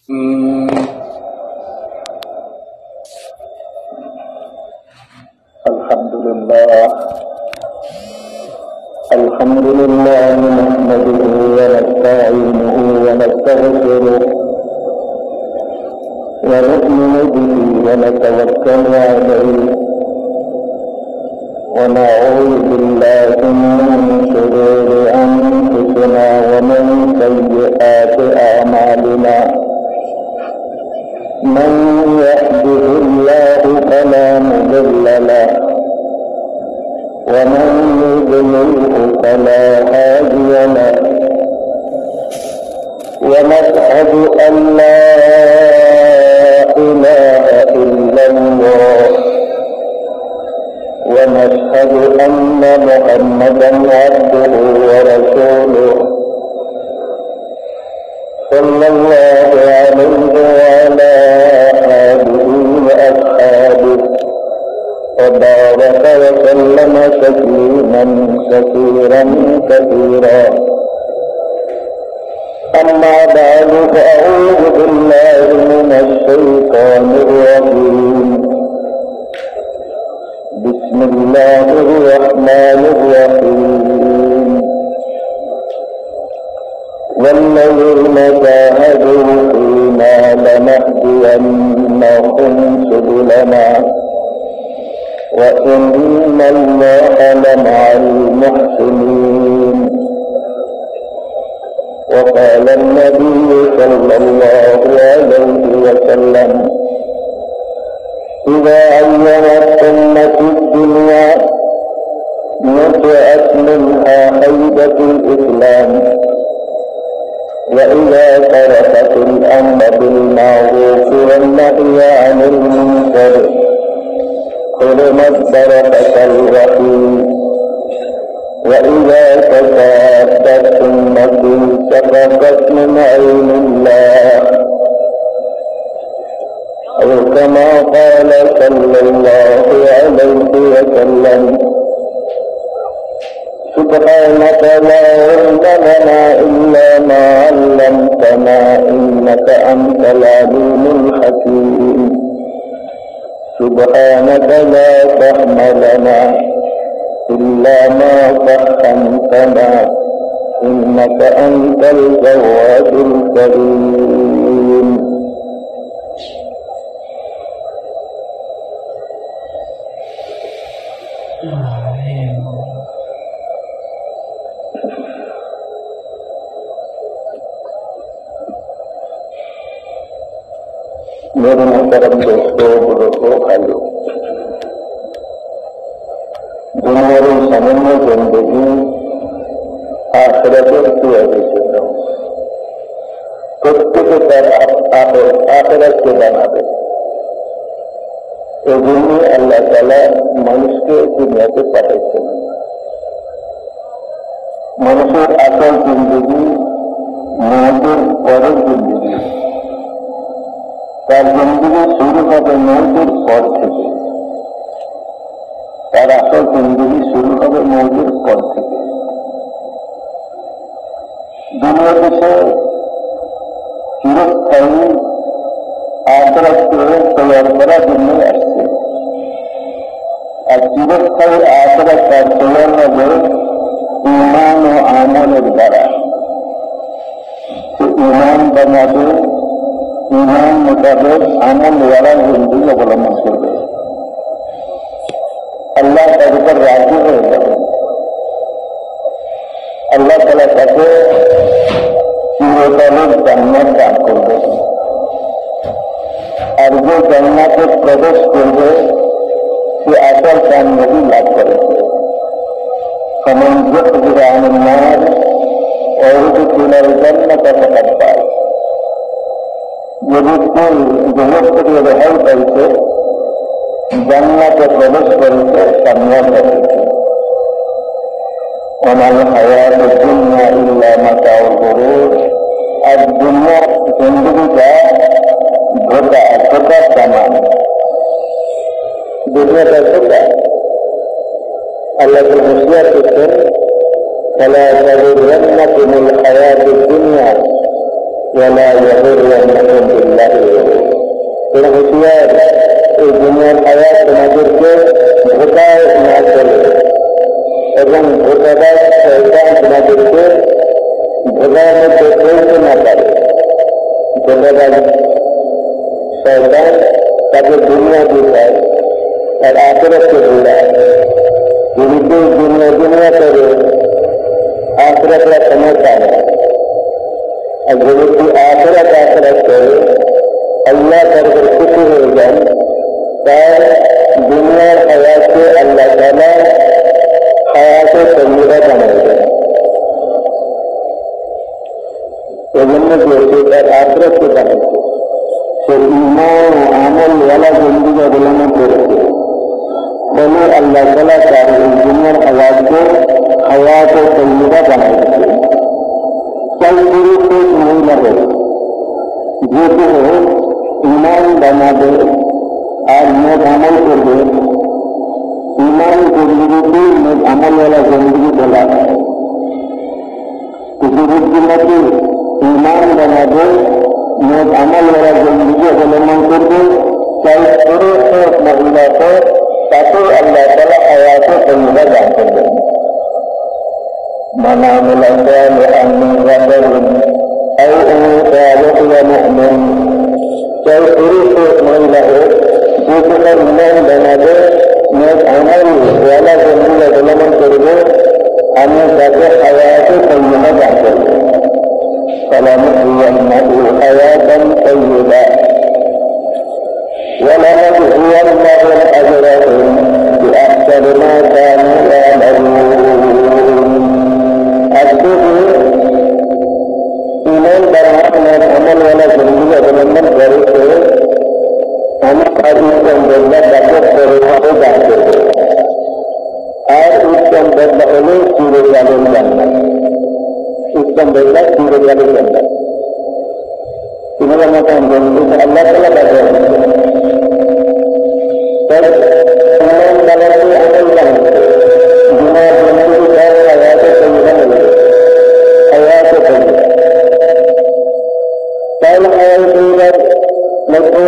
الحمد لله نحمده ونستعينه ونستغفره ونؤمن به ونتوكل عليه ونعوذ بالله من شرور أنفسنا ومن سيئات أعمالنا من يهده الله فلا مضل له ومن يضلله فلا هادي له ونشهد أن لا إله إلا الله ونشهد أن محمدا عبده ورسوله صلى الله عليه وعلى آله وأصحابه وبارك وسلم تسليما كثيرا كثيرا. أما بعد فأعوذ بالله من الشيطان الرجيم. بسم الله الرحمن الرحيم. والذين جاهدوا فينا لنهدينهم سبلنا وإن الله لمع المحسنين. وقال النبي صلى الله عليه وسلم إذا عينتم في الدنيا نزعت منها هيبة الإسلام وإذا تركت الأمر بالمعروف والنهي عن المنكر حرمت بركة الرحيم. وإذا تشابت أمتي سقطت من عين الله أو كما قال صلى الله عليه وسلم سبحانك لا علم لنا إلا ما علمتنا إنك أنت العليم الحكيم. سبحانك لا فهم لنا إلا ما فهمتنا إنك أنت الجواد الكريم. मेरे मोहतरम दोस्तों बुजुर्गों भाइयों, दुनियावी सामान्य जिंदगी आखिरत की अभिषेक प्रत्येक पर आखिरत के बनावे এজন্য আল্লাহ তাআলা মানুষকে দুনিয়াতে পাঠিয়েছেন। মানুষের আসল জিন্দগি মৌতের পরের জিন্দগি। তার জিন্দগি শুরু হবে মৌতের পর থেকে। তার আসল জিন্দগি শুরু হবে মৌতের পর থেকে। দুনিয়া দেশে চিরস্থায়ী আখিরাতকে তৈরি করার জন্য আসছে। আর চিরস্থায়ী আখিরাত তার তৈরি হবে ঈমান ও আমলের দ্বারা। সে ঈমান বানাবে, ঈমান মোতাবেক আমল ওয়ালা জিন্দগি অবলম্বন করবে। আল্লাহ তার উপর রাজি হয়ে যাবে। আল্লাহ তাআলা তাকে চিরকালের জান্নাত দান করবে। আর যে জান্নাতে প্রবেশ করবে সে আসল কামিয়াবি লাভ করেছে। فمن زحزح عن النار وأدخل الجنة فقد فاز. যে ব্যক্তি জগৎ থেকে রেহাই পাইছে, জান্নাতে প্রবেশ করেছে, কামিয়াব হয়েছে। وما الحياة الدنيا إلا متاع الغرور. আর দুনিয়ার জিন্দগিটা ধোঁকার সামান। দুনিয়াটা ধোঁকা। আল্লাহ হুঁশিয়ার করছেন فلا تغرنكم الحياة الدنيا ولا يغرنكم এবং ধোকাবাজ শয়তান তোমাদেরকে ধোকার মধ্যে ফেলতে না পারে। ধোকাবাজ শয়তান তাকে দুনিয়া দিতায় আর আখিরাতকে ভুলায়। যদি কেউ দুনিয়া করে আখিরাতরা সমস্যা নেই, আর যদি কেউ আখিরাত করে আল্লাহ তার খুশি হয়ে যান, তার দুনিয়ার হায়াতকে আল্লাহ তাআলা হায়াতে তৈয়বা বানিয়ে দেন। এজন্য যে তার আখিরাতকে বানিয়েছে, সে ঈমান ও আমল ওয়ালা জিন্দেগি অবলম্বন করেছে, বলে আল্লাহ তাআলা তার এই দুনিয়ার হায়াতকে হায়াতে তৈয়বা বানিয়ে দিয়েছে। চাই পুরুষ মহিলা হোক, যে কেউ ঈমান বানাবে আর নেক আমল করবে, ঈমান জিন্দেগিকে নেক আমলওয়ালা জিন্দেগি বলা হয়। বুজুর্গনাকে ঈমান বানাবে, নেক আমলওয়ালা জিন্দেগি অবলম্বন করবে, চাই পুরুষ হোক মহিলা হোক, তাকে আল্লাহ তাআলা হায়াতে তৈয়বা দান করবেন। মান আমিলা সালিহান মিন যাকারিন আও উনসা ওয়া হুয়া মুমিন, চাই পুরুষ হোক মহিলা হোক, যে কোনো ঈমান বানাবে, নেক আমল ওয়ালা জিন্দেগি অবলম্বন করবে, আমি তাকে হায়াতে তৈয়বা দান করব। فلنحيينه حياة طيبة ولنجزينهم أجرهم بأحسن ما كانوا يعملون। ঈমান বানানোর আমল ওয়ালা জিন্দেগি অবলম্বন করেছে, আমি আজ উত্তম বদলা তাকে পরিভাবে দান করব। আর উত্তম বদলা হল চিরকালের জান্নাত। উত্তম বদলা চিরকালের জান্নাত। তোমার মতো আল্লাহ তাআলা বাজার ঈমান বানাতে আমল বানাতে দুনিয়ার জিন্দেগি তার হায়াতে তৈয়বা হলো, হায়াতে তৈয়বা। তাহলে হায়াতে তৈয়বার মধ্যে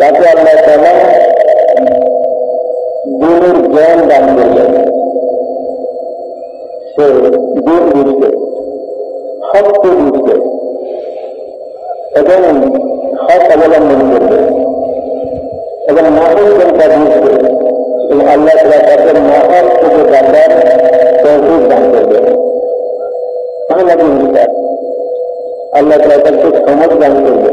তাকে আল্লাহ তাআলা দ্বীনের জ্ঞান দান করলেন। সে দ্বীন বুঝবে, হককে বুঝবে এবং হক অবলম্বন করবে এবং নাহক কোনটা বুঝবে এবং আল্লাহ তাআলা তাকে নাহক থেকে বাঁচার তৌফিক দান করবে। তাহলে বুঝবে আল্লাহ তাআলা তাকে সমঝ দান করবে।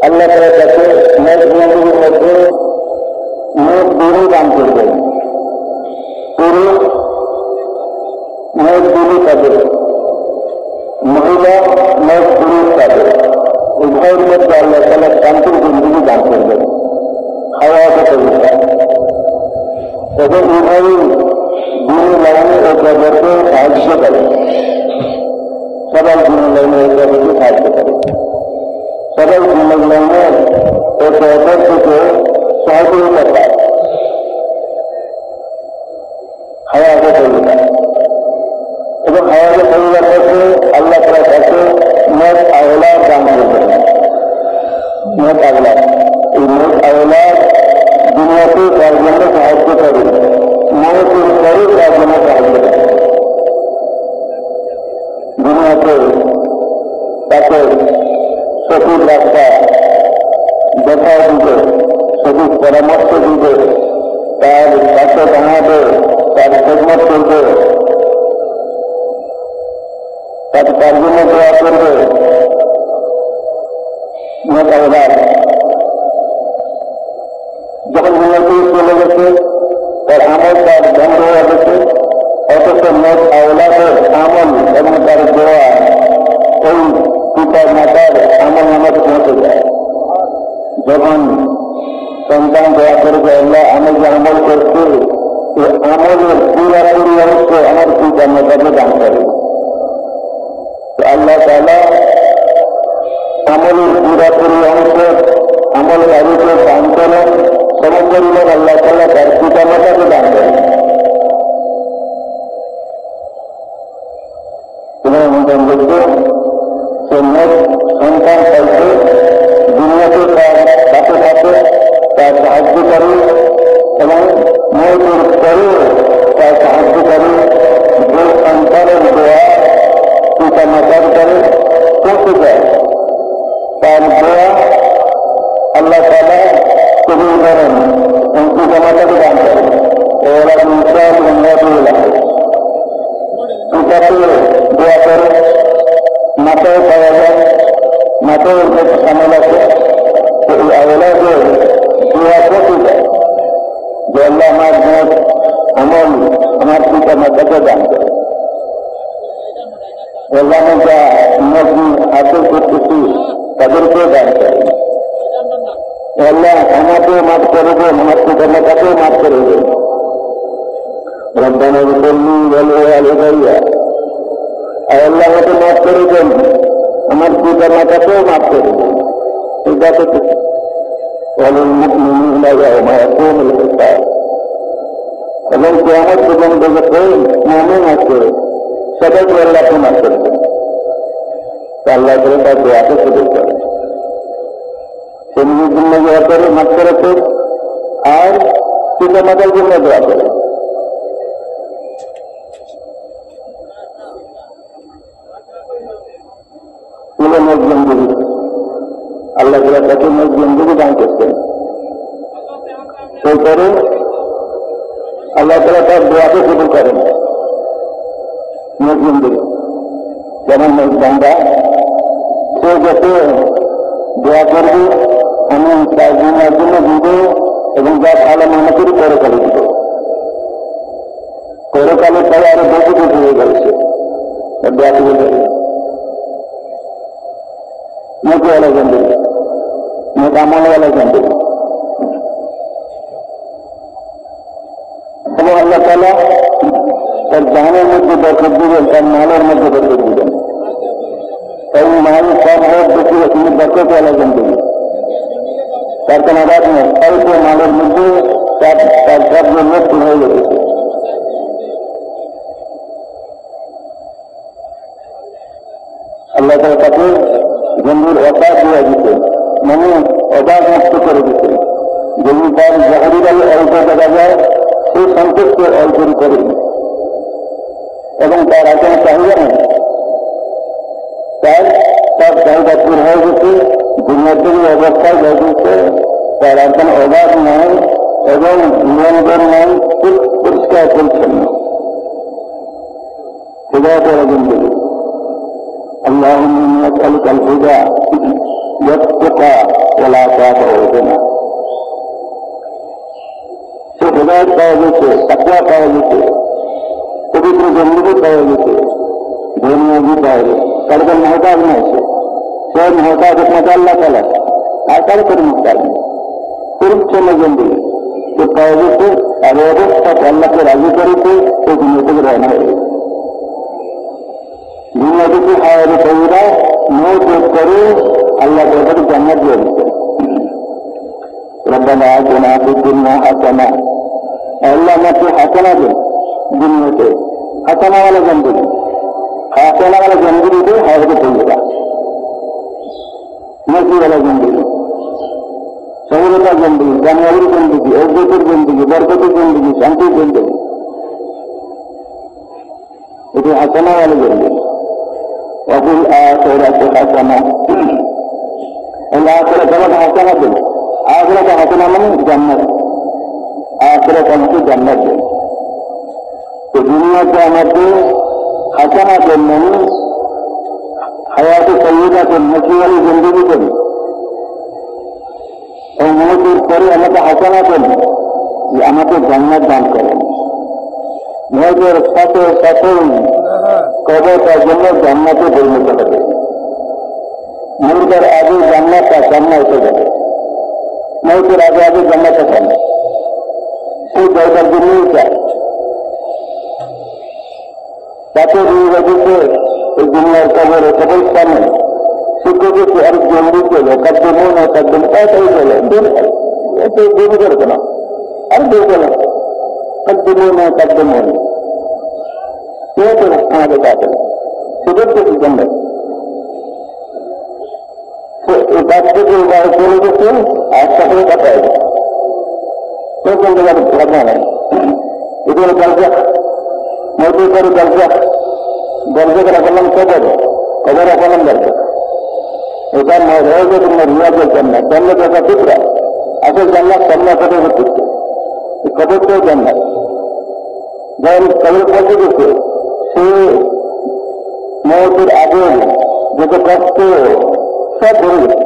আল্লাহ তাআলা তাকে নেক জিন্দেগির মধ্যে নেক দিনই দান করবেন। পুরুষ নেক দিনই পাবে, মহিলা নেক পুরুষ পাবে। উভয়ের মধ্যে আল্লাহ তাআলা শান্তির জিন্দেগি দান করবেন, হায়াতে তৈয়বা। এবং উভয়ই দিনের লাইনে ও জগতে সাহায্য করে। সবাই দিনের লাইনে ও জগতে সাহায্য করে, সবাই দিনের লাইনে ও জগৎ থেকে সহযোগিতা পায়, হায়াতে তৈয়বা। এবং হায়াতে তৈয়বার কাছে আল্লাহ তাআলা তাকে নেক আওলাদ দান করবেন। নেক আওলাদ, এই নেক আওলাদ দুনিয়াতে তার জন্য সাহায্য করে, মৌতের পরে তার জন্য সাহায্য করে। দুনিয়াতে তাকে সঠিক রাস্তা দেখা দিবে, সঠিক পরামর্শ দিবে, তার পাশে দাঁড়াবে, তার খেদমত করবে, তাকে তার জন্য দোয়া করবে। নেক আওলাদ যখন দুনিয়াতে চলে গেছে, তার আমল তার বন্ধ হয়ে গেছে, অথচ নেক আওলাদের আমল এবং তার দোয়া ওই পিতার মাতার আমল নামাতে পৌঁছে যায়। যখন সন্তান দোয়া করবে, আল্লাহ আমি যে আমল করছি এই আমলের পুরাপুরি অংশ আমার পিতার মাতাকে দান করে। আল্লাহ তাআলা আমলের পুরাপুরি অংশ আমলকারীকে দান করেন, সমপরিমাণ আল্লাহ তাআলা তার পিতা মাতাকে দান করেন। সন্তান পাইছে, দুনিয়াতে তার সাথে সাথে তার সাহায্য এবং মৌজুদ করে তার সাহায্য করে যে সন্তানের দোয়া পিতা মাতার করে পৌঁছে যায় তার দোয়া আল্লাহ তাআলা কবুল করেন এবং পিতা মাতাকে দান করেন। ওরা ইনসান গঙ্গাবুল্লাহ পিতাকে দোয়া করে মাথায় পাওয়া যায়, মাথায় সামিল আছে এই আওলাদের দোয়া পৌঁছে যায় যে আল্লাহ আমার নেক আমল আমার পিতা মাতাকে দান করে। আল্লাহ যা নবী হাসিল করতেছি তাদেরকেও দান করে। আল্লাহ আমাকে মাফ করে দেন, আমার পিতা মাতাকেও মাফ করে দেন। রব্বানা বিসল্লি ওয়ালিদাইয়া, আল্লাহ আমাকে মাফ করে দেন, আমার পিতা মাতাকেও মাফ করে দেন। এটা তো এবং কিয়ামত পর্যন্ত যখন মুমিন আছে সবাইকে আল্লাহকে মাফ করে দেন। আল্লাহ করে তার দোয়াকে কবুল করে। সে নিজের জন্য দোয়া করে মাফ করেছে আর পিতা মাতার জন্য দোয়া করে। মজলুমগিরি আল্লাহ তাআলা তাকে মজলুমগিরি দান করতেন। এরপরে আল্লাহ তাআলা তার দোয়াকে কবুল করেন। মজলুমগিরি যেমন বান্দা সে যত দোয়া করবে আমি তার দুনিয়ার জন্য দিব এবং যা ভালো মনে করি পরকালে দিব। পরকালে পরে আরো বেশি বেশি হয়ে গেছে দোয়া করে দেবে। नेक वाला जिंदगी, नेक अमल वाला जिंदगी। तो अल्लाह ताला তার জানের মধ্যে বরকত দিবেন, তার মালের মধ্যে বরকত দিবেন। তাই মাল সব হোক বেশি তিনি বরকত वाला जिंदगी, তার কোনো আঘাত নেই। অল্প মালের মধ্যে তার সব জন্য হয়ে গেছে। আল্লাহ তাআলা তাকে জমির অবাধ দিয়ে দিতে, মানে অবাধ মুক্ত করে দিতে। যদি তার জাহারিরাই অল্প দেখা যায় সেই সন্তোষকে অল্পই করে এবং তার এখন চাহিদা নেই, তার তার চাহিদা পূর হয়ে গেছে। দুনিয়াতে অবস্থায় গেছে, তার এখন অবাধ নয় এবং নিয়ন্ত্রণ নয়, খুব পরিষ্কার পরিচ্ছন্ন। হিদায়াত ওয়ালা জিন্দেগি। اللهم إني أسألك الهدى والتقى والعفاف والغنى। সে হিদায়াত পাওয়া গেছে, তাকওয়া পাওয়া গেছে, পবিত্র জিন্দেগি পাওয়া গেছে, ধর্মীয় পাওয়া গেছে। তার কোনো মহতাজ নয়, সে মহতাজ একমাত্র আল্লাহ তাআলা, আর কারো কোনো মহতাজ নেই। পরিচ্ছন্ন জিন্দেগি সে পাওয়া গেছে, আর অবস্থা আল্লাহকে রাজি করেছে, সে দুনিয়া থেকে রওনা হয়ে গেছে। দুনিয়া থেকে হায়াতে তৈরা মৌত করে আল্লাহ তাআলা জান্নাত দিয়ে দিতেন। রব্বানা আতিনা ফিদ দুনিয়া হাসানা, আল্লাহ আমাকে হাসানা দেন দুনিয়াতে, হাসানা वाला जिंदगी, हासाना वाला जिंदगी दे, हायाते तैरा नेकी वाला जिंदगी, सहूलता जिंदगी, कामयाबी जिंदगी, इज्जतेर जिंदगी, बरकतेर जिंदगी, शांतिर जिंदगी, ये हासाना वाला जिंदगी। وفي الآخرة حسنة, الآخرة حسنة, آخرة حسنة من جنة, آخرة من جنة। तो दुनिया के हमारे हसना के नहीं हयात सैयदा के नकी वाली जिंदगी के और मौत पर हमारे हसना के ये हमारे जन्नत दान करें। মৌতের সাথে সাথে কবর তার জন্য জান্নাতে পরিণত হবে। মৌতের আগে জান্নাতটা সামনে এসে যাবে, মৌতের আগে আগে জান্নাতটা সামনে, সেই জায়গার জন্যই চায়। তাকে দিয়েছে এই দুনিয়ার কবর সকল স্থানে শিক্ষকের আর জলদি চলে কাদ্দমো না কাদ্দম তাই চলে এত দেরি করবে না, আর দেখবে না কাদ্দমো না কাদ্দমো আমাদের কাছে সুযোগ থেকে জন্য এই কাজ থেকে চলে গেছে আর সকলে কথা চলতে পারে ঘটনা নেই। এটা হলো কালচার, মধ্যে করে কালচার দরজা রাখলাম কবর, কবর রাখলাম দরজা। এটা রয়েছে তোমার রিয়াজের জান্নাত, জান্নাত একটা টুকরা আসল জান্নাত সামনে কবর টুকরা, কবরটাও জান্নাত। যখন কবর পৌঁছে গেছে সে মৌতের আগে যত কষ্ট সব ধরে গেছে,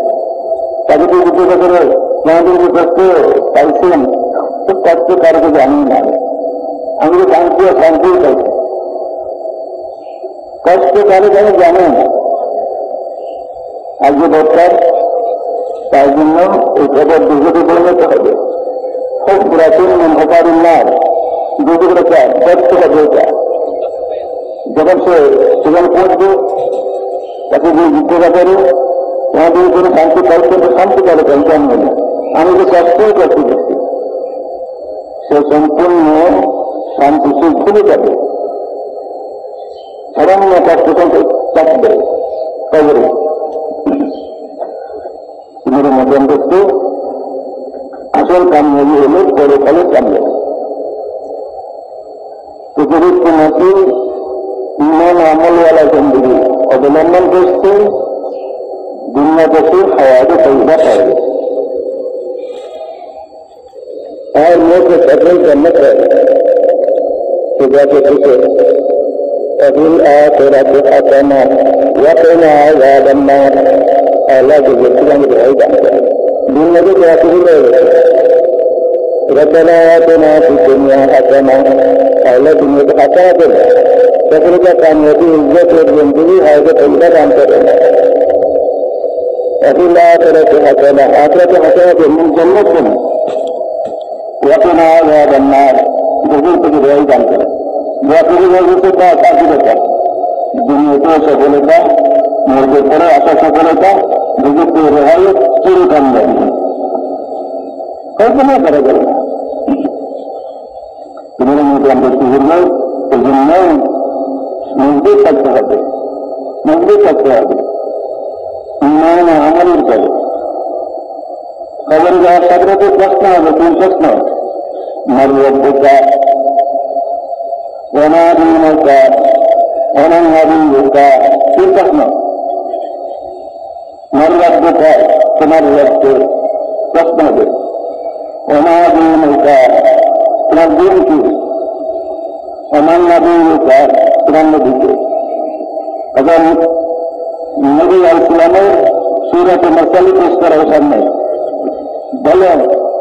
তাকে তো জিজ্ঞাসা করে আমাদের যে কষ্ট পাইছেন খুব কষ্ট কারো কাছে আমি না, আমি তো শান্তি আর শান্তি পাইছি, কষ্ট কারো কাছে জানে না। আজকে দরকার তার জন্য এই খবর দুর্গতি পরিণত হবে। খুব প্রাচীন হকার উন্নয়ন দুর্গত চায় কষ্ট হবে। যখন সে সেখানে পৌঁছবে তাকে যে জিজ্ঞাসা করে তোমাদের কোনো শান্তি পাইছে, শান্তি পাবে টেনশন নেই, আমি যে কষ্টই করতে দেখছি সে সম্পূর্ণ শান্তি সে ভুলে যাবে। সামান্য কষ্ট চাপবে কবরে তোমার মতন করতে আসল কামিয়াবি হলে পরে ফলে কামিয়াবি। পৃথিবীর কোনটি ইমান আমলওয়ালা জিন্দেগি অবলম্বন করছে দুনিয়া থেকে হায়াতে পয়সা পাবে और लोग सफल करने पर सुबह के पीछे कभी आखिरत हसना वक़ना अज़ाबन्नार अल्लाह की जिंदगी में दिखाई जाता है। दुनिया की क्या चीज़ है रब्बना आतिना फिद दुनिया हसना, अल्लाह दुनिया को हसना देना सफल का कामयाबी इज्जत और जिंदगी हायत पैसा काम करना। अभी आखिरत हसना, आखिरत हसना के मन जन्नत में वक़ना अज़ाबन्नार बुजुर्ग की दिखाई जाता है। व्यापारी लोगों से क्या साथी रहता है दुनिया को सफलता मुर्गे पड़े ऐसा सफलता बुजुर्ग को रहाई शुरू कर देंगे कैसे नहीं करेगा तुम्हारे मुझे हम देखते हुए तो जिनमें मजबूत सकते होते इन्होंने अमल करे खबर जहाँ सदर को प्रश्न है लेकिन प्रश्न मर्यादा का वनादीन का वनंगादी का फिर प्रश्न मर्यादा का तुम्हारे प्रश्न है वनादीन का तुम्हारे दिन की वनंगादी का तुम्हारे दिखे। अगर नबी अलैहिस्सलाम सूरत मसल पेश करो सामने बोले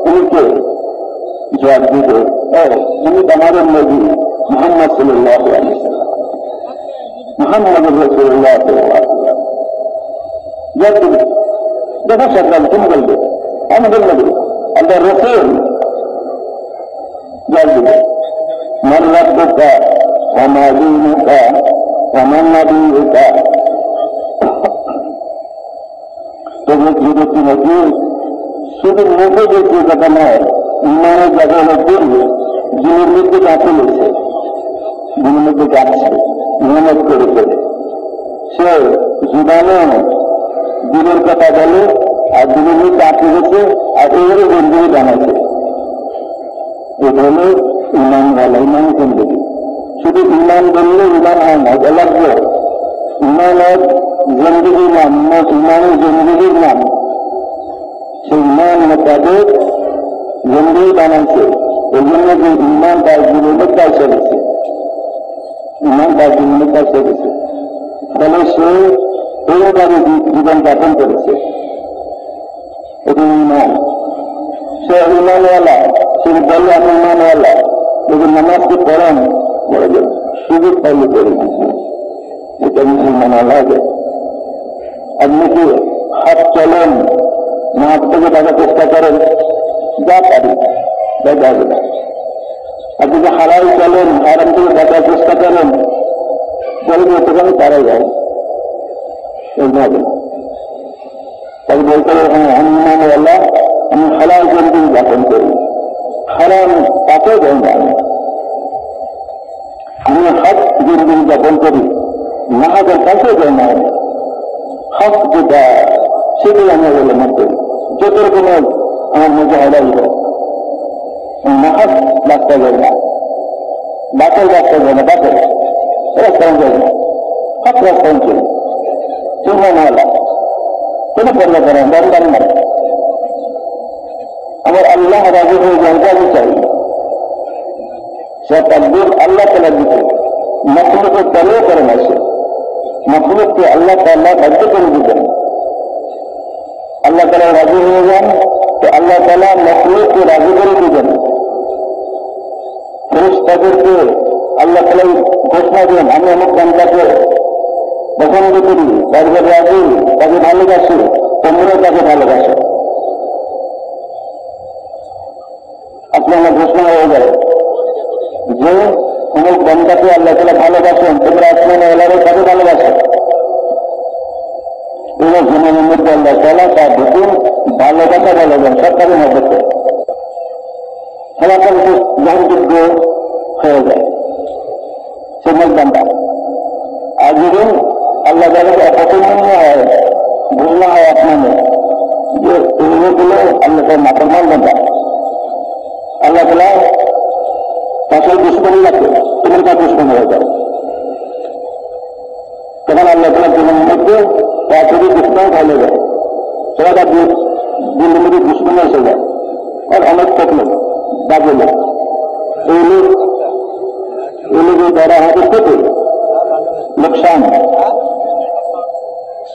उनके जवाब दीजिए और उन्हें हमारे नबी मोहम्मद सल्लल्लाहु अलैहि वसल्लम मोहम्मद रसूलुल्लाह सल्लल्लाहु अलैहि वसल्लम जब देखो शक्ल तुम बोल दो हम बोल लगे अल्लाह रसूल जब मन रब का हमादीन का वमन नबी का तो वो जीरो की नदी शुद्ध मुझे देखिए कदम है इन्होंने जगह होती है जिन्हें मृत्यु जाते से जिन्हें मृत्यु जाते मेहनत करे से जीवाने दिनेर कथा बोले और दिनेर में जाते से और एवरे जिंदगी जाना से ये बोले ईमान वाला ईमान जिंदगी शुद्ध ईमान बोलने ईमान है ना अलग हो ईमान और जिंदगी नाम ईमान जिंदगी नाम से ईमान मुताबिक जिंदगी जाना से এজন্য যে ইমান তার জীবনে কাজ করেছে ইমান তার জীবনে কাজ করেছে ফলে সে এইভাবে জীবন যাপন করেছে এটা ইমান সে ইমানওয়ালা সে বলল আমি ইমানওয়ালা যদি নামাজকে পড়েন বলে যে সুযোগ পাইলে করে দিচ্ছে এটা মুসলমানওয়ালা হবে। আপনি কি হাত চলেন না হাত থেকে টাকার চেষ্টা করেন যা পারি যাবে না। আপনি যে হারাই চলেন হারাম থেকে বাঁচার চেষ্টা করেন বলবে সেখানে তারাই যায় যাবে না। তাই বলতে হ্যাঁ আমি ইমানওয়ালা আমি হালাল জিন্দেগি যাপন করি হারাম তাকেও যাই না আমি হক জিন্দেগি যাপন করি না হাজার তাকেও যাই না হক যেটা সেটাই আমি অবলম্বন করি যত রকমের আমার মধ্যে হারাই হয় নাহাজ রাস্তা যায় না, বাতের রাস্তা যায় না, বাতের রাস্তায় যায় না, সব রাস্তায় ছিল চিন্তাওয়ালা কোনো পর্ব করেন দরকার নাই। আমার আল্লাহ রাজি হয়ে জানতে আমি চাই সে তাকবীর আল্লাহ তাআলা দিতে মখলুকের তলেও করেন আসে, মখলুককে আল্লাহ তাআলা বাধ্য করে দিতেন। আল্লাহ তাআলা রাজি হয়ে যান তো আল্লাহ তাআলা মখলুককে রাজি করে দিবেন। ফেরেশতাদেরকে আল্লাহ তাআলা ঘোষণা দেন আমি অমুক বান্দাকে পছন্দ করি, তাকে রাজি, তাকে ভালোবাসি, তোমরাও তাকে ভালোবাসো। আপনার ঘোষণা হয়ে যায় যে অমুক বান্দাকে আল্লাহ তাআলা ভালোবাসেন, তোমরা আসমান এলাকায় তাকে ভালোবাসো। এই জমিনের মধ্যে আল্লাহ তাআলা তার হুকুম ভালোবাসা ভালোবাসেন সব কাজে মধ্যে খেলাটা গ্রহণযোগ্য হয়ে যায় সে বান্দা। আর যদি আল্লাহ তাআলাকে অপছন্দ হয়, ঘোষণা হয় আসমানে যে এগুলো আল্লাহ তাআলা নাফরমান বান্দা, আল্লাহ তাআলা তাকে দুশ্মনী রাখে, তোমার কাছে দুশ্মন হয়ে যায়। তখন আল্লাহ তাআলা জীবনের মধ্যে তাকে দুশ্মন হয়ে যায়, সেটা তার দিল্লির মধ্যে দুশ্মন এসে যায়। আর অনেক থাকলো বাজে লোক, এই লোকের দ্বারা হাতে ক্ষতি লোকসান,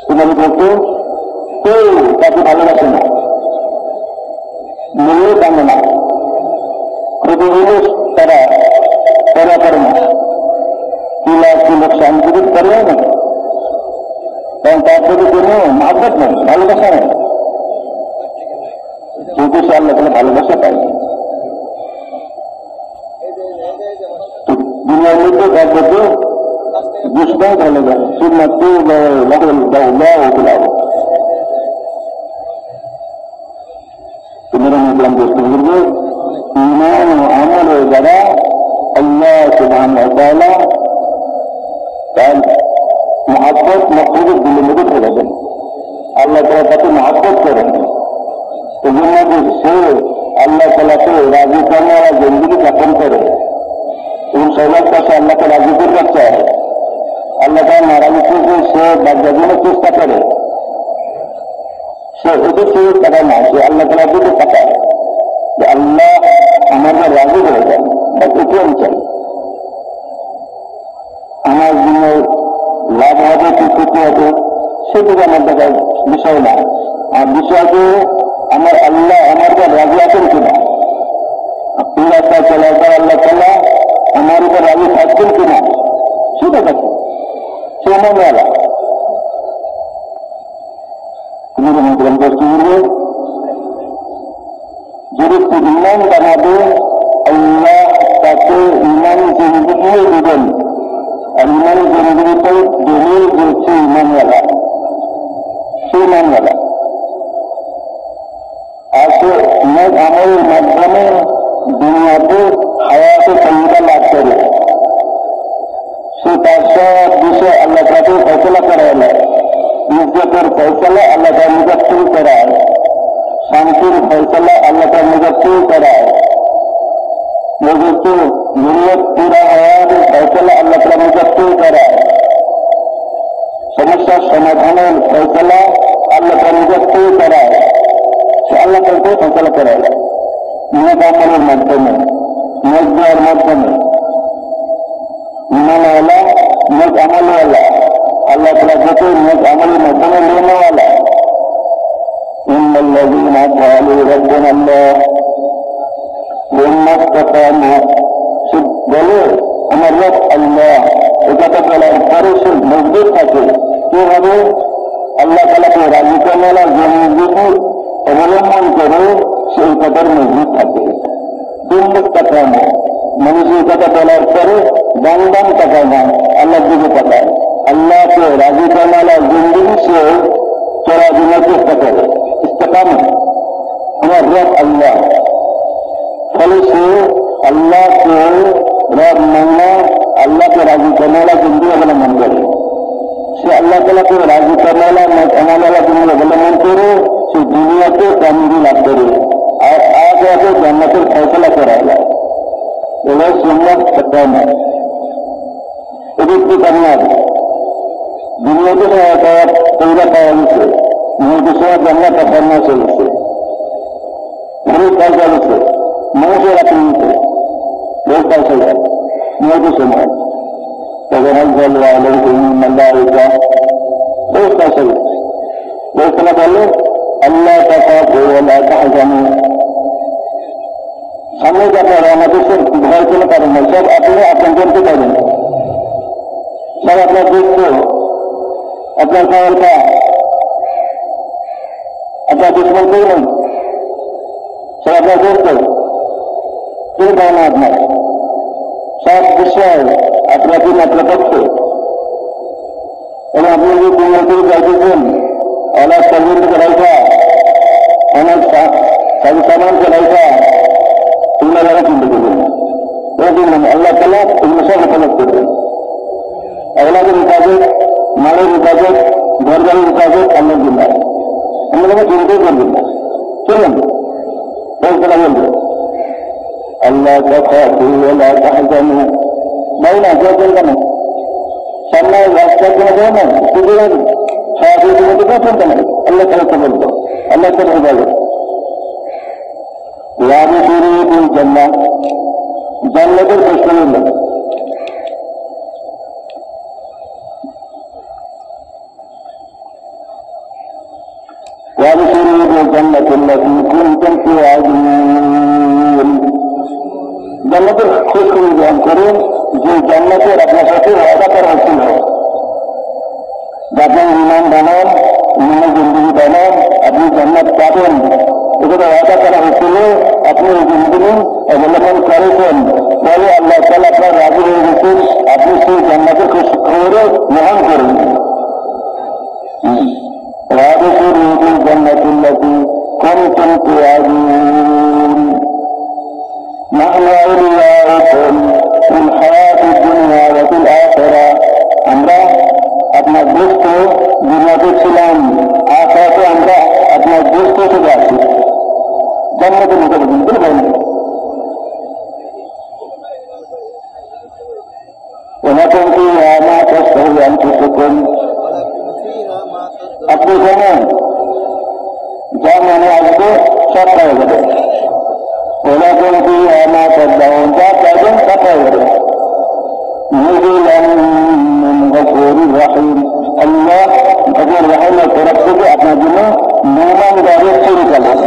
তোমার বলতে কেউ তাকে ভালোবাসে না, মনেও টানে না, ক্ষতি হলে তারা করা করে না, কি লোকসান যদি করে না, কারণ তার প্রতি কোনো মহব্বত নেই, ভালোবাসা নেই, কিন্তু সে আল্লাহ তাআলা ভালোবাসা পায়। দুনিয়ার মধ্যে তার প্রতি দুশ্মন চলে যায়, শুধুমাত্র ইসলাম বুঝতে পারবে ঈমান ও আমলের দ্বারা আল্লাহ সুবহানাহু ওয়া তাআলা তার মহব্বত মখলুকের দিলের মধ্যে ফেলে দেন। আল্লাহ তাআলা তাকে মহব্বত করেন, এজন্য সে আল্লাহ তাআলাকে রাজি করার জিন্দেগি যাপন করে এবং সবার কাছে আল্লাহকে রাজি করতে চায়। আল্লাহ তাআলা নারাজি থেকে সে বাধ্যাজনের চেষ্টা করে, সে এটি চেয়ে টাকা না, সে আল্লাহ তাআলার দিকে তাকায় যে আল্লাহ আমার রাজি হয়ে যান, এটি আমি চাই। আমার জন্য লাভ হবে কি ক্ষতি হবে সেটুকু আমার দেখার বিষয় না, আর বিষয় যে আমার আল্লাহ আমার উপর রাজি আছেন কিনা, এই রাস্তায় চলার পর আল্লাহ তাআলা আমার উপর রাজি থাকবেন কিনা সেটা থাকে, সে মনওয়ালা। যদি ইমান বানাবে আল্লাহ তাকে ইমান জিন্দেগিও দেবেন, আর ইমান জিন্দেগিতে দলিল হচ্ছে ইমানওয়ালা, সে ইমানওয়ালা। আর সে নেক আমলের মাধ্যমে দুনিয়াতে হায়াতে তৈয়বা লাভ করে, সে তার সব বিষয়ে আল্লাহ তাকে ফয়সালা করায় না, ইজ্জতের ফয়সালা আল্লাহ তার নিকট থেকে করায়, শান্তির ফয়সালা আল্লাহ তার নিকট থেকে করায়, নিয়ত পুরা হওয়ার ফয়সালা আল্লাহ তার নিকট থেকে করায়, সমস্যার সমাধানের ফয়সালা আল্লাহ তার নিকট থেকে করায়, সে আল্লাহ তাকে ফয়সালা করায় নেক আমলের মাধ্যমে, নেক দেওয়ার মাধ্যমে। ইমানওয়ালা নেক আমলওয়ালা, আল্লাহ তাআলা যত নেক আমলের মাধ্যমে নেওয়ালা। ইন্নাল্লাযীনা ক্বালু রাব্বুনা আল্লাহ ওয়া ইসতাকামু, সে বলে আমার রব আল্লাহ, এটা বলার পরে সে মজবুত থাকে। কিভাবে? আল্লাহ তাআলাকে রাজি করার জিন্দেগি অবলম্বন করে সেই কথার মজবুত থাকে। ইন্নাল্লাযীনা মানুষ এই কথা বলার পরে দান তাকায় না, আল্লাহর দিকে তাকায়, আল্লাহকে রাজি করার জিন্দেগি সে চলার জন্য চেষ্টা করে। ইস্তেকামত আমার রব আল্লাহ, ফলে সে আল্লাহকে রব মানা, আল্লাহকে রাজি করার জিন্দেগি অবলম্বন করে। সে আল্লাহ তাআলাকে রাজি করার আমালা জিন্দেগি অবলম্বন করে সে দুনিয়াতে কামিয়াবি লাভ করে, আর আখিরাতে জান্নাতের ফয়সালা করায়। সুন্নাত একটাও না। এটা একটু কামিয়াব দুনিয়াতে তৈরা পাওয়া গেছে, মেয়েদের সময় জান্নাত ফর্মা চলছে, ঘরের কাজ চলেছে, মানুষের আপনিতে ব্যবস্থা চলে মেয়েদের সময় তখন মাল্লাহিকা ব্যবস্থা চলে। ব্যবস্থা বললে আল্লাহ টাকা বলা জানে সামনে আপনারা আমাদের সব ভয় কোনো পারেন না, সব আপনি আপনার করতে পারেন, সব আপনার দেখতে আপনার খাওয়ারটা আপনার দুশ্মন করবেন, সব আপনার করতে কেউ পায় না, আপনার সব বিষয় আপনার দিন আপনার পক্ষে। এবং আপনি যদি দুনিয়া থেকে যাইতেছেন অনেক সঙ্গীত থেকে রাইখা অনেক সামানকে রাইখা এগুলো যারা চিন্তা করবেন না, আল্লাহ তাআলা এগুলো সব হেফাজত করবেন। এগুলোকে হেফাজত, মালের হেফাজত, ঘরবাড়ির হেফাজত আল্লাহ দিন, আমরা কোনো চিন্তাই করবেন না। চলুন বলতে বলবো আল্লাহ তাহজানু ভাই না কেউ চলবে না, সামনে রাস্তার কোনো দেয় না, শুধু সাহায্যের মধ্যে কেউ চলতে না, আল্লাহ তাহলে বলবো আল্লাহ তাহলে হেফাজত। জান্নাতের প্রশ্ন নিল জান্নাতের খোঁজ খবর গ্রহণ করুন যে জান্নাতের আপনার সাথে ওয়াদা করা হচ্ছিল, আপনি ইমান বানান, ইমানের জিন্দগি বানান, আপনি জান্নাত পাবেন, এগুলো ওয়াদা করা হচ্ছিল। আপনি এই জিন্দগি অবলম্বন করেছেন বলে আল্লাহ তাআলা আপনার রাজি হয়ে গেছেন, আপনি সেই জান্নাতের খোঁজ খবরে গ্রহণ করুন। জান্নাতুল্লাতি কুনতুম তুআদুন নাহনু আউলিয়াউকুম ফিল হায়াতিদ দুনিয়া ওয়া ফিল আখিরাহ, আমরা আপনার দোস্ত দুনিয়াতে ছিলাম, আখিরাতে আমরা আপনার দোস্ত হিসেবে আছি। জান্নাতের নিকটে কিন্তু বলেন ওনাকে মা কষ্ট হয়ে আনতেছেন, আপনি জানেন যা মনে আসবে সব পাওয়া যাবে, ওনাকে মা করবেন যা পাবেন সব পাওয়া যাবে। আল্লাহ গফুর রহিমের তরফ থেকে আপনার জন্য মেহমানদারি শুরু করবেন।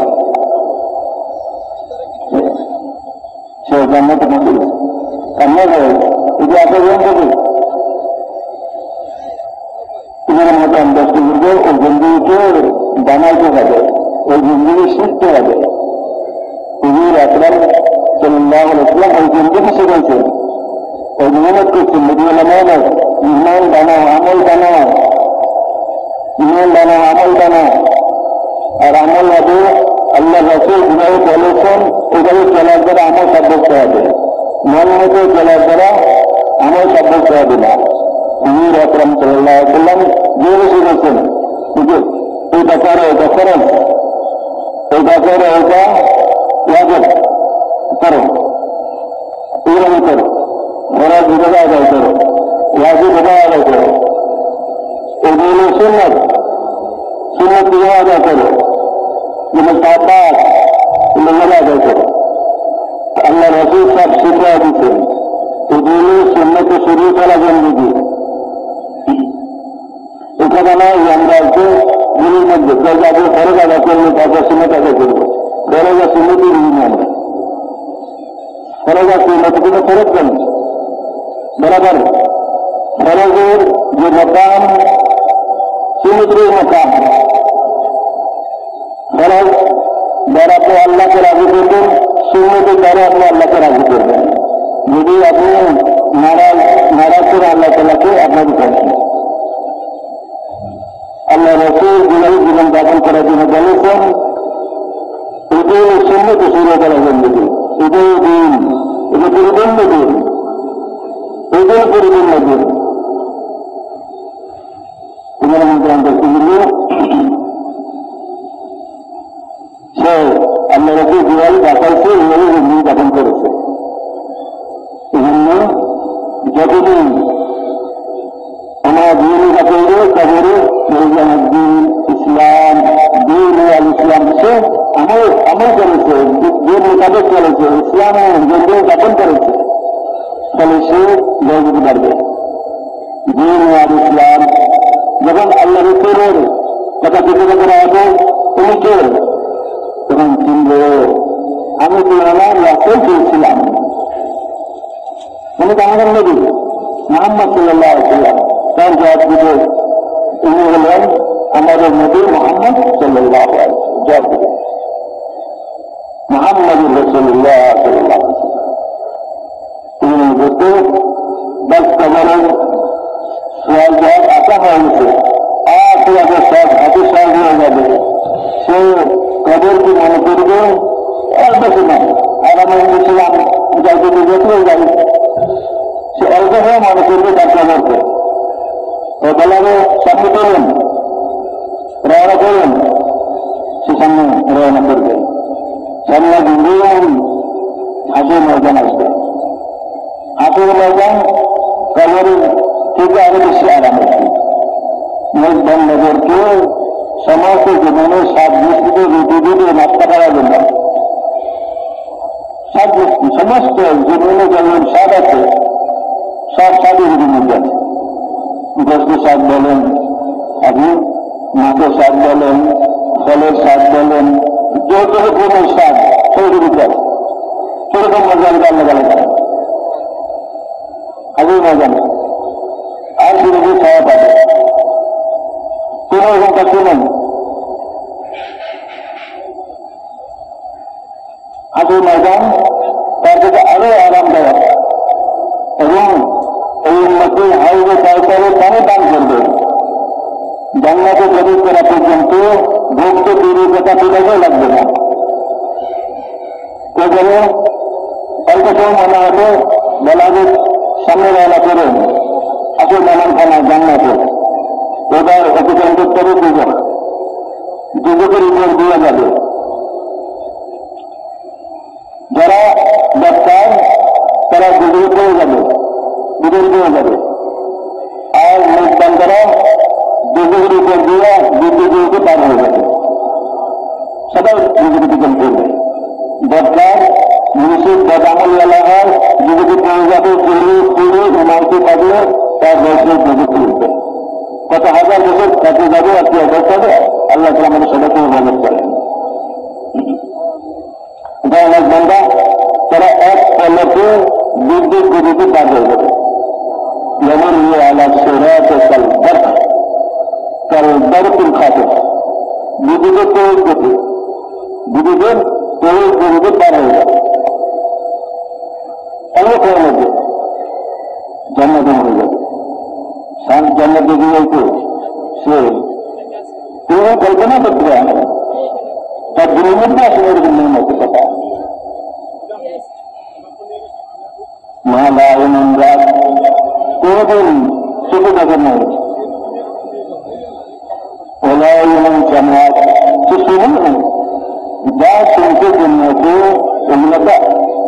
সে জান্নাতে পৌঁছে গেছে, আমরা যদি আপনার থেকে এগুলোর মতো আমরা করবো, ওই জিন্দগিকে বানাইতে হবে, ওই জিন্দগি শিখতে হবে। হুজুর আকরাম সাল্লাল্লাহু আলাইহি ওয়াসাল্লাম ওই জিন্দগি শিখেছেন, ওই মেহনত করছেন, মেহনত ইমান বানাও, আমল বানাও, ইমান বানাও, আমল বানাও। আর আমল হবে আল্লাহ রাসূল যেভাবে বলেছেন ওইভাবে চলার দ্বারা আমল সাব্যস্ত হবে, মন মতো চলার দ্বারা আমল সাব্যস্ত হবে না। হুজুর আকরাম সাল্লাল্লাহু আলাইহি ওয়াসাল্লাম যেভাবে শিখেছেন এই ব্যাপারে এটা ফরজ, এই ব্যাপারে এটা ওয়াজিব করো, এইভাবে করো, ফরজ এভাবে আদায় করো, ওয়াজিব এভাবে আদায় করো, এগুলো সুন্নাত, সুন্নাত এভাবে আদায় করো, যেমন সাহাবাত এভাবে আদায় করো। আল্লাহ রাসূল সব শিখিয়ে দিচ্ছেন, এগুলো সুন্নাতে শুরু করা জিন্দেগি। এখানে নয় আমরা গুলির মধ্যে যাদের ফরজ আদায় করলে তাদের সুন্নাত আদায় করবো, ফরজ আর সুন্নতি বিভিন্ন আমরা ফরজ আর সুন্নত কিন্তু ফরজ কেন বরাবর, ফরজের যে মকাম সুন্নতের মকাম, ফরজ দ্বারা আপনি আল্লাহকে রাজি করবেন, সুন্নতের দ্বারা আপনি আল্লাহকে রাজি করবেন। যদি আপনি নারাজ করে আল্লাহ তাআলাকে আপনার করছেন, আল্লাহ রাসূল যেভাবে জীবন যাপন করার জন্য বলেছেন, এটাই সুন্নত শুরু করা জিন্দেগি, এটাই দিন, এটা পরিপূর্ণ দিন, এটাই পরিপূর্ণ দিন। তোমার মধ্যে আমরা শুনবো সে আল্লাহ রাসূল যেভাবে দেখাইছে এইভাবে জিন্দগি যাপন করেছে। তিনি তো আমাদের নবী মুহাম্মদ সাল্লাল্লাহু আলাইহি ওয়াসাল্লাম, তার জবাব দিবে তিনি হলেন আমাদের নবী মুহাম্মদ সাল্লাল্লাহু আলাইহি ওয়াসাল্লাম। জবাব দিবে মুহাম্মদুর রাসূলুল্লাহ সাল্লাল্লাহু আলাইহি ওয়াসাল্লাম। তিনি বলতে দশ কবরের সোয়াল জবাব আসা হয়ে গেছে, আগে সব হাতে সহজ হয়ে যাবে। সে কবরকে মনে করবে আর বেশি নয়, আর আমি বলছিলাম যাইতে দেখেও যাই, সে অল্প হয়ে মনে করবে তার কবরকে। তো বলাবে সামনে করুন, রওনা করুন, সে সামনে রওনা করবে। সামনে দিন হাসির ময়দান আসবে। হাসির ময়দান কবরের থেকে আরো বেশি আরাম আসবে। বন্ধদেরকে সমস্ত জীবনের সাত দৃষ্টিতে রুটি দিয়ে নাস্তা করা জন্য সাত দৃষ্টি সমস্ত জীবনে যেমন স্বাদ আছে সব স্বাদই রুটির মধ্যে আছে। গোষ্ঠীর স্বাদ বলেন, আপনি মাছের স্বাদ বলেন, ফলের স্বাদ বলেন, যে কোনো স্বাদ সেই রুটিতে আছে। সেরকম মজা আলাদা আলাদা করে আগেই মজা নেই, আর রুটি খাওয়া পাবে কোন ঘন্টা শুনেন। হাজির ময়দান তার থেকে আরো আরামদায়ক এবং এই উন্নতি হাইওয়ে কাউসারে পানি পান করবে। জান্নাতে প্রবেশ করা পর্যন্ত ভোগকে তৈরি কথা ফিরাতে লাগবে না। এখানে অল্প সময় মনে হবে বলা যে সামনে রওনা করে আসল মেহমানখানা জান্নাতে। এবার অতিক্রম করতে হবে যুবকের উপর দিয়ে যাবে। যারা ব্যবসায় তারা যুবক হয়ে যাবে, বিজয়ী হয়ে যাবে। আর মুসলমান তারা যুবকের উপর দিয়ে বিদ্যুৎকে পার হয়ে যাবে। সবাই যুবক করবে। ব্যবসায় নিশ্চিত বদামল এলা হয়, যুবতী পেয়ে যাবে, চুরি ইমারতি পাবলে তার বয়সে যুবক উঠবে। কত হাজার বছর কাছে যাবে আর কি অবস্থা হবে, আল্লাহ তাআলা আমাদের সবাইকে ইবাদত করেন। অনেক বান্দা তারা এক পলকে বিদ্যুৎ গতিতে পার হয়ে যাবে। যেমন ইয়ে আলা সিরাত কাল বারকুল খাতে বিদ্যুতের তৈরি গতি, বিদ্যুতের তৈরি গতিতে পার হয়ে যাবে। অনেক হয়ে যাবে, জান্নাতে হয়ে যাবে। জান্নাতে গিয়ে সে কোনো কল্পনা করতে পারে না, তার দিনের মধ্যে আসলে এরকম নিয়ম হতে কথা। কোনদিন চোখে দেখে নেই, সে শুনুন যা শুনতে জন্য এগুলোকে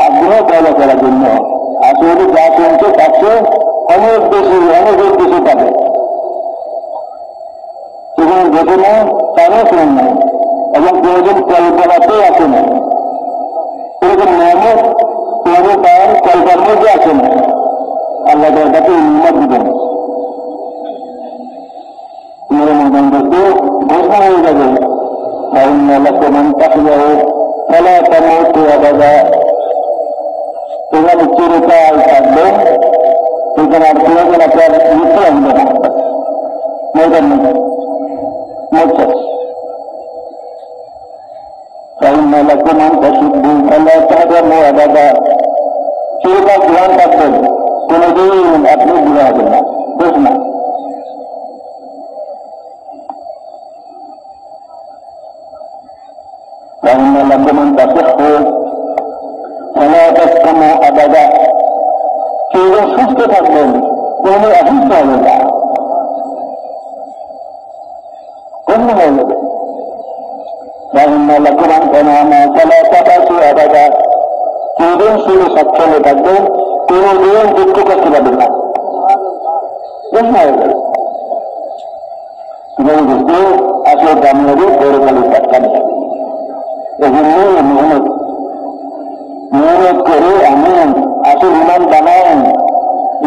আগ্রহ পয়দা করার জন্য আসলে যা শুনছে তাকে অনেক বেশি পাবে। সেখানে দেখে নেয় তারও শুনে নেয় এবং প্রয়োজন কল্পনাতেই আসে না। এরকম নিয়মত প্রয়োজন তার কল্পনার মধ্যে আসে না। আল্লাহ তাকে নিয়মত দিবেন। মনোরঞ্জন করতে ঘোষণা হয়ে যাবে কেমন তাকিয়ে ফলা তেমন আবাদা এখানে চিরকাল থাকবে। এখানে আর প্রয়োজন আপনার মৃত্যু আসবে না। ময়দান মরছে কেমন অশুদ্ধ ফলা তেমন আবাদা চিরকাল ধ্যান থাকবেন, কোনদিন আপনি বুঝে হবেন না। ঘোষণা কেমন আবাদা কেউ সুস্থ থাকবেন, কোন অসুস্থ হবে না, অন্য হয়ে যাবে। আবাদা কোনদিন শুনে সচ্ছলে থাকবেন, কোনদিন দুঃখ করতে পারবেন না, অন্য হয়ে যাবে। বুঝতে আসলে কামিয়াবি পৌরকালী কামিয়াবি। এজন্য মেহনত করে আমি আসল ইমান বানান।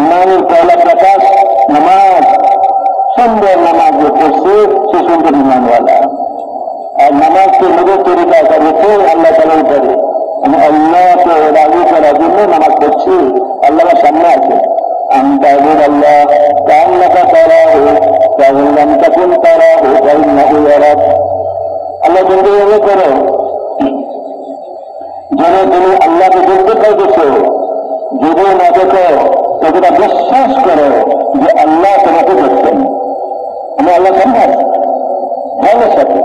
ইমানের পয়লা প্রকাশ নামাজ, সুন্দর নামাজ যে পড়ছে সে সুন্দর ইমানওয়ালা। আর নামাজকে নিজের তরিকা করেছে আল্লাহ তাআলার উপরে। আমি আল্লাহকে রাজি করার জন্য নামাজ পড়ছি, আল্লাহ সামনে আছে আন্তাবুর আল্লাহ কান্নাকা তারাহু কাল্লাম তাকুন তারাহু কাইন্নাহু ইয়ারাক। আল্লাহ বলতে এভাবে করো যেন তুমি আল্লাহকে দেখতে পাইতেছ, যদিও না দেখো ততটা বিশ্বাস করো যে আল্লাহ তোমাকে দেখছেন। আমি আল্লাহ সামনে আছি ভালোর সাথে,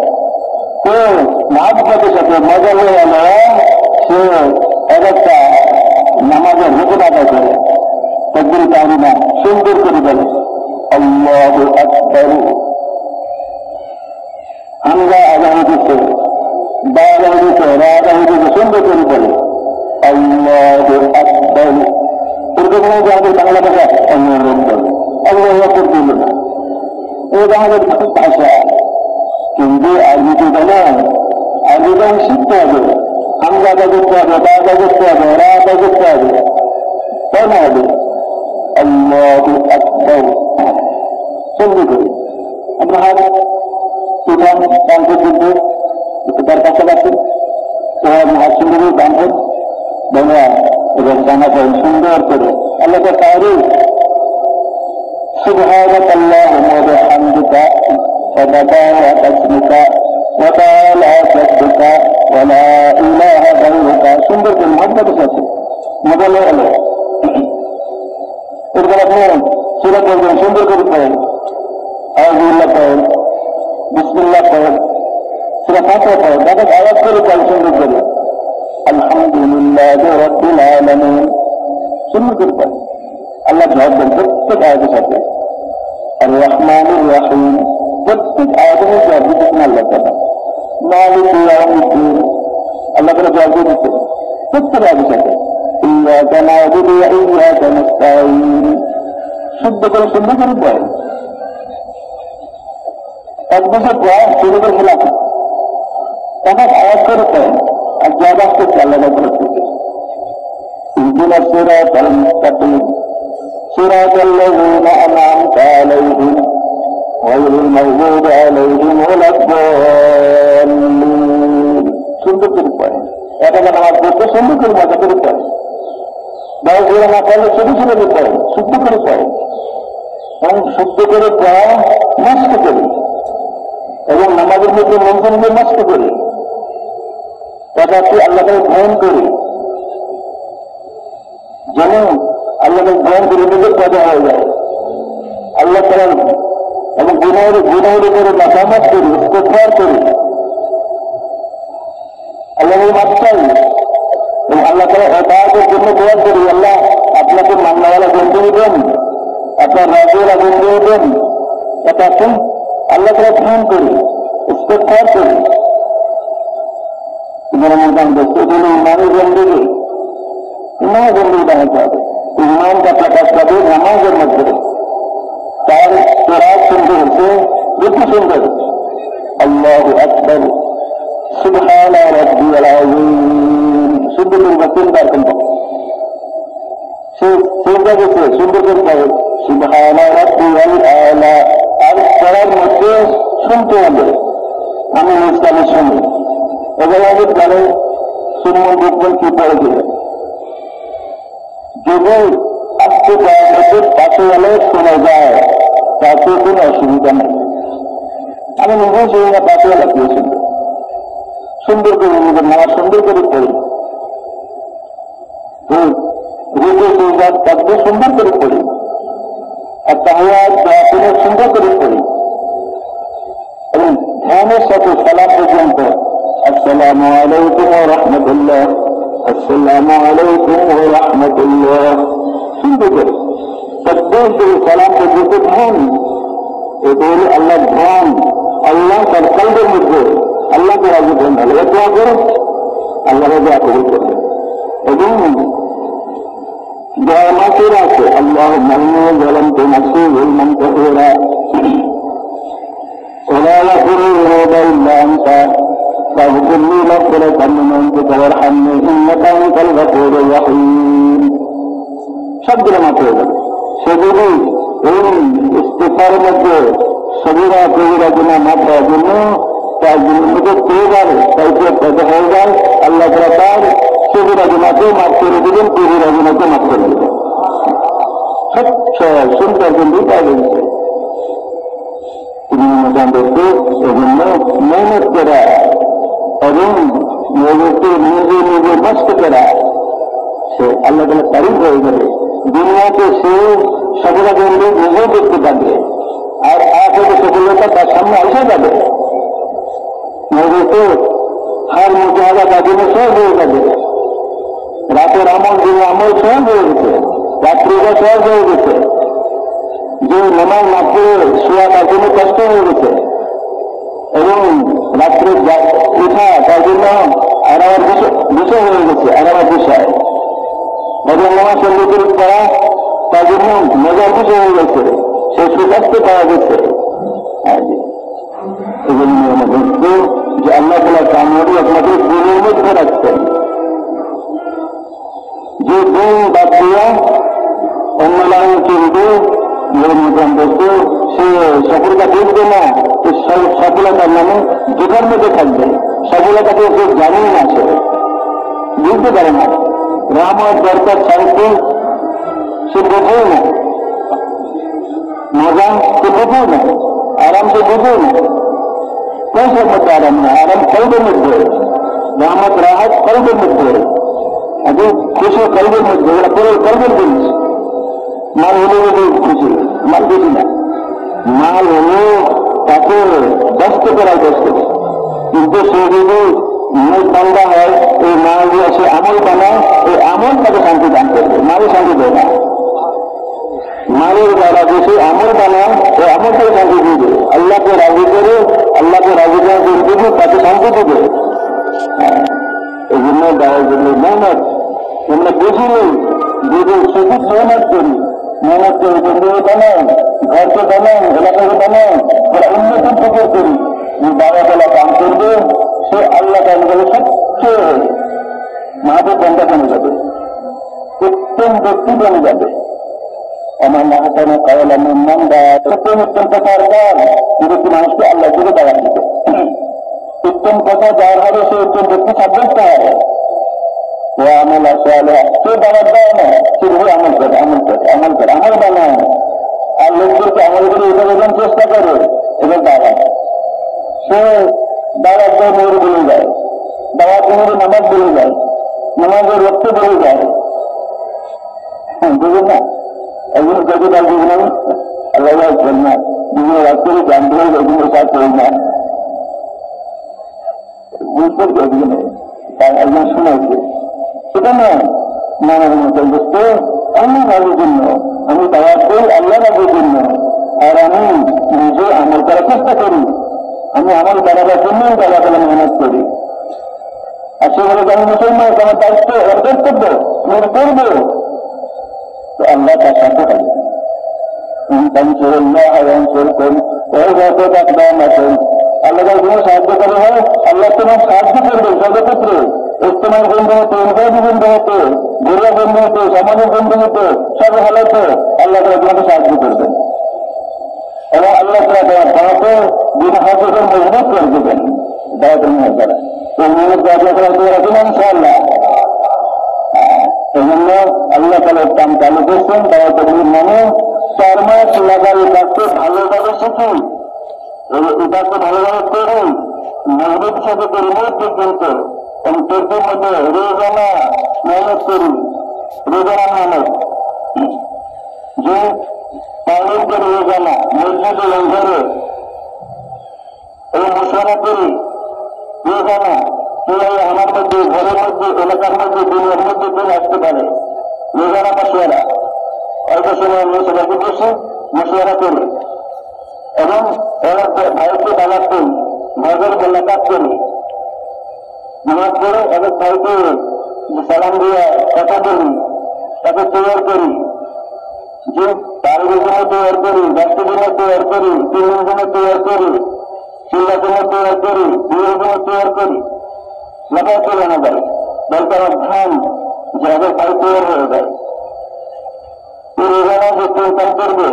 কেউ মহাব্বতের সাথে মজা হয়ে এলো সে একটা নামাজের রুকুন আদায় করে তাকবীর তাহরিমা সুন্দর করে বলে আল্লাহু আকবার। হামজা আদায় হইতেছে, বা আদায় হইতেছে, রা আদায় হইতেছে, সুন্দর করে বলে আল্লাহু আকবার। এরকম যে আমাদের বাংলা ভাষা আল্লাহু আকবার, আল্লাহু আকবার বলল না, এটা আমাদের ভাষা। কিন্তু আরবিতে জানা, আরবিটা শিখতে হবে, হামজা আদায় করতে হবে, বা আদায় করতে হবে, রা আদায় করতে হবে, তাই না হবে আল্লাহু আকবার সুন্দর করে। আমরা হাত সুঠান কান্থের দিতে একটু তার কাছাকাছি হাত সুন্দর কান্থের বাংলা এবার জানা যায় সুন্দর করে আল্লাহকে তারিফ সুবহানাক আল্লাহুম্মা ওয়া বিহামদিকা ওয়া তাবারাকা ইসমুকা ওয়া তাআলা জাদ্দুকা ওয়া লা ইলাহা গায়রুকা। সুন্দর করে মহব্বতের সাথে মজা হয়ে গেল। এরপর আপনি সূরা পড়বেন, সুন্দর করে পড়েন, আউযুবিল্লাহ পড়েন, বিসমিল্লাহ পড়েন, সূরা ফাতিহা পড়েন, তাদের আওয়াজ করে পড়েন সুন্দর করে আলহামদুলিল্লাহি রাব্বিল আলামিন সুন্দর করে পড়েন। আল্লাহ জবাব দেন প্রত্যেক আয়াতের সাথে। আর রহমানুর রহিম প্রত্যেক আয়াতের জবাব দিচ্ছেন আল্লাহ তাআলা। মালিক ইয়াউমিদ্দিন আল্লাহ তাআলা জবাব দিচ্ছে প্রত্যেক আয়াতের সাথে। ইয়াকা না'বুদু ওয়া ইয়াকা নাস্তাঈন শুদ্ধ করে সুন্দর করে পড়েন। এক বছর পর শুরু করে খেলা তাকে আওয়াজ করে পড়েন আর জবাব আসতে আল্লাহ করতে ইহদিনা সিরাতাল মুস্তাকিম সিরাতাল লাযীনা আন'আমতা আলাইহিম গায়রিল মাগযুবি আলাইহিম ওয়ালাদ-দাল্লিন। সুন্দর করে পড়েন। এটা নামাজ পড়তে সুন্দর করে মজা করে পড়েন। দশ ঘরে না পড়লে ছোট ছোট করে পড়েন, শুদ্ধ করে পড়েন এবং শুদ্ধ করে পড়া নষ্ট করি এবং নামাজের মধ্যে মন্ত্রণ দিয়ে নষ্ট করি তাকে আল্লাহকে ভয়ন করি, যেন আল্লাহকে ভয়ন করে নিজের পদা হয়ে যায়। আল্লাহ তাআলা এবং গুনাহের উপরে মাতামাত করি, ইস্তেগফার করি, আল্লাহর মাফ চাই এবং আল্লাহ তাআলা হেদায়েতের জন্য দোয়া করি। আল্লাহ আপনাকে মান্নাওয়ালা বন্ধু দেন, আপনার রাজওয়ালা বন্ধু দেন, এটা আসুন আল্লাহ তাআলা ধ্যান করি, ইস্তেগফার করি। ইমানের বন্ধুকে ইমানের বন্ধু বানাতে হবে। ইমানটা প্রকাশ পাবে নামাজের মধ্যে। তার কেরাত সুন্দর হচ্ছে, বেশি সুন্দর আল্লাহু আকবার সুবহানা রাব্বিয়াল আযীম সুন্দর করে তিনবার করব। সে সুন্দর করে সুবহানা রাব্বিয়াল আ'লা। আর পড়ার মধ্যে শুনতে হবে, আমি ইসলামে শুনি এবার আমাদের জানে সুন্নাত দেখবেন কি পড়ে দিলেন। যদি আজকে পাশে গেলে শোনা যায় তাতে কোনো অসুবিধা নেই। আমি নিজেও শুনি না, পাশে গেলে কেউ শুনবে সুন্দর করে নিজের নামাজ সুন্দর করে পড়ি, তাদের সুন্দর করে পড়ি, আর তাহিয়াত সুন্দর করে পড়ি এবং ধ্যানের সাথে সালাম পর্যন্ত আসসালামু আলাইকুম ওয়া রাহমাতুল্লাহ, আসসালামু আলাইকুম ওয়া রাহমাতুল্লাহ সুন্দর করে তাকবীর করে সালাম পর্যন্ত ধ্যান। এটা হল আল্লাহর ধ্যান। আল্লাহ তার কলবের মধ্যে আল্লাহকে রাজি করেন, ভালো দোয়া করে আল্লাহ দোয়া কবুল করবেন। এবং দোয়া মাসের আছে আল্লাহুম্মা ইন্নী যালামতু নাফসি যুলমান কাসীরা ওয়া লা ইয়াগফিরু যুনুবা ইল্লা আনতা ফাগফির লি মাগফিরাতাম মিন ইনদিকা ওয়ারহামনি ইন্নাকা আনতাল গফুরুর রহিম। সবগুলো মাফ হয়ে যাবে। সেগুলি এই ইস্তেগফারের মধ্যে সগীরা কবিরা গুনাহ মাফ হওয়ার জন্য তার মধ্যে পেয়ে তাইতে পেতে হয়ে যায়। আল্লাহ তাআলা তার সগীরা গুনাহকে মাফ করে দিবেন, কবিরা গুনাহকে মাফ করে দিবেন। স্বচ্ছ সুন্দর কিন্তু পাওয়া গেছে। তিনি মোজাম্বিককে এজন্য মেহনত করা এবং নিজেকে নিজে নিজে নষ্ট করা, সে আল্লাহ তাআলা তারিফ হয়ে যাবে। দুনিয়াতে সে সফলতা কিন্তু নিজেও দেখতে পাবে, আর আখেরাতে সফলতা তার সামনে এসে যাবে। নিজেকে হার মুজাহাদা কাজে সহজ হয়ে যাবে। রাতের আমল দিনের আমল সহজ হয়ে গেছে, রাত্রিটা সহজ হয়ে গেছে। যে নামাজ না পড়ে শোয়া তার জন্য কষ্ট হয়ে গেছে, এবং রাত্রে উঠা তার জন্য আরামের বিষয় হয়ে গেছে, আরামের বিষয়। এবং নামাজ সঙ্গীত করা তার জন্য মজার বিষয় হয়ে গেছে, সে সুস্বাস্থ্য পাওয়া গেছে। এজন্য আমরা দেখব যে আল্লাহ তাআলা কামড়ি আপনাদের দিনের মধ্যে রাখছেন। যে দিন বাদ দিয়া অন্য লাইন কিন্তু সে সফলতা দেখবে না, সফলতার নামে যেটার মধ্যে থাকবে, সফলতাকে সে জানেই না, সে বুঝতে পারে না। রহমত দরকার ছাড়তে সে বোঝেও না, মজা সে বোঝেও না, আরাম সে বোঝেও না। কোনটার মধ্যে আরাম না? আরাম কলবের মধ্যে, রহমত রাহাত কলবের মধ্যে, খুশি কলবের মধ্যে, ওরা পুরো কলবের জিনিস। মাল হলে খুশি, মাল বেশি না, মাল হলে তাকে ব্যস্ত করার ব্যস্ত। কিন্তু সে যদি নেক বান্দা হয়, এই মাল দিয়ে সে আমল বানায়, এই আমল তাকে শান্তি দান করবে, মালে শান্তি দেয় না। মালের দ্বারা যে সে আমল বানায়, এই আমল তাকে শান্তি দিবে। আল্লাহকে রাজি করে, আল্লাহকে রাজি করার দিবে, তাকে শান্তি দিবে। এই জন্য দেওয়ার জন্য মেহনত আমরা বুঝিনি, যদি শুধু মেহনত করি, মেহনত করে বন্ধুকে বানাই, ঘরকে বানাই, এলাকাকে বানাই, ওরা উন্নতির ফিকির করি, বাবা বেলা কাম করবে, সে আল্লাহ কাম করে সবচেয়ে মাহাদের বন্ধা কমে যাবে, উত্তম ব্যক্তি বনে যাবে। আমার মাহাতানো কাওয়াল আমার নাম দেয় উত্তম উত্তম কথার কাজ কিন্তু মানুষকে আল্লাহ থেকে দাঁড়া দিবে। উত্তম কথা যার হবে সে উত্তম ব্যক্তি সাব্যস্ত হবে। ও আমল আসে সে দাঁড়ার দেয় না, সে ভেবে আমল করে, আমল করে, আমল করে, আমল বানায়, আর লোকদেরকে আমল করে উপার্জন চেষ্টা করে, এবার দাঁড়ায়। সে দাঁড়ার দেয় মেয়ের বলে যায়, দাওয়াত মেয়ের নামাজ বলে যায়, নামাজের রক্ত বলে যায়। বুঝলেন না? একজন যদি তার জীবনে আল্লাহ না বিভিন্ন রাত্রে জানতে হবে, এগুলো কাজ করি না, বুঝতে পারবে তার একজন শোনাইছে। সেটা নয়, নানার মতো বুঝতে আমি ভাবের জন্য, আমি দাওয়াত করি আল্লাহ ভাবের জন্য, আর আমি নিজে আমল করার চেষ্টা করি, আমি আমল করার জন্য তারা তারা মেহনত করি। আর সেগুলো আমি মুসলমান, আমার দায়িত্ব অর্জন করবো, আমি করবো, তো আল্লাহ তার সাথে হবে। আল্লাহ কোনো সাহায্য করে হয়, আল্লাহ তোমার সাহায্য করবে সর্বক্ষেত্রে। ইস্তেমার বন্ধু হতো, ইনকাজি বন্ধু হতো, ঘুরিয়া বন্ধু হতো, সমাজের বন্ধু হতো, সব হালাতে আল্লাহ তারা তোমাকে সাহায্য করবেন, এবং আল্লাহ তারা তোমার দাঁড়াতে দিন হাতে মজবুত করে দেবেন। দাঁড়াতেন দ্বারা তো মেহনত দাঁড়িয়ে করা তো রাখেন ইনশাআল্লাহ। এই জন্য আল্লাহ তাআলা কাম চালু করছেন, দাওয়াতের নামে 4 মাস লাগার কাজকে ভালোভাবে শিখুন, এই কাজকে ভালোভাবে করুন, মজবুত সাথে করি পর্যন্ত চোখের মধ্যে রোজানা মেহনত করি, রোজানা মেহনত যে পালন করে রোজানা মসজিদে লঙ্ঘরে এবং মশারা করি রোজানা, কিভাবে আমার মধ্যে, ঘরের মধ্যে, এলাকার মধ্যে, দুনিয়ার মধ্যে চলে আসতে পারে। রোজানা মশারা অল্প সময় মশারাকে বসে মশারা করি, এবং ভাইকে দালাত করি, ভাইদের মোলাকাত করি, নামাজ পড়ে এবার ভাইকে সালাম দিয়ে কথা বলি, তাকে তৈরি করি, যে তার জন্য তৈরি করি, 10 দিনের তৈরি করি, 3 দিনের তৈরি করি, 16 দিনের তৈরি করি, 2 দিনের তৈরি করি, লাগাই চলে না যায়। দরকার ধান যে আগে ভাই তৈরি হয়ে যায়, রোজানা যে চিন্তা করবে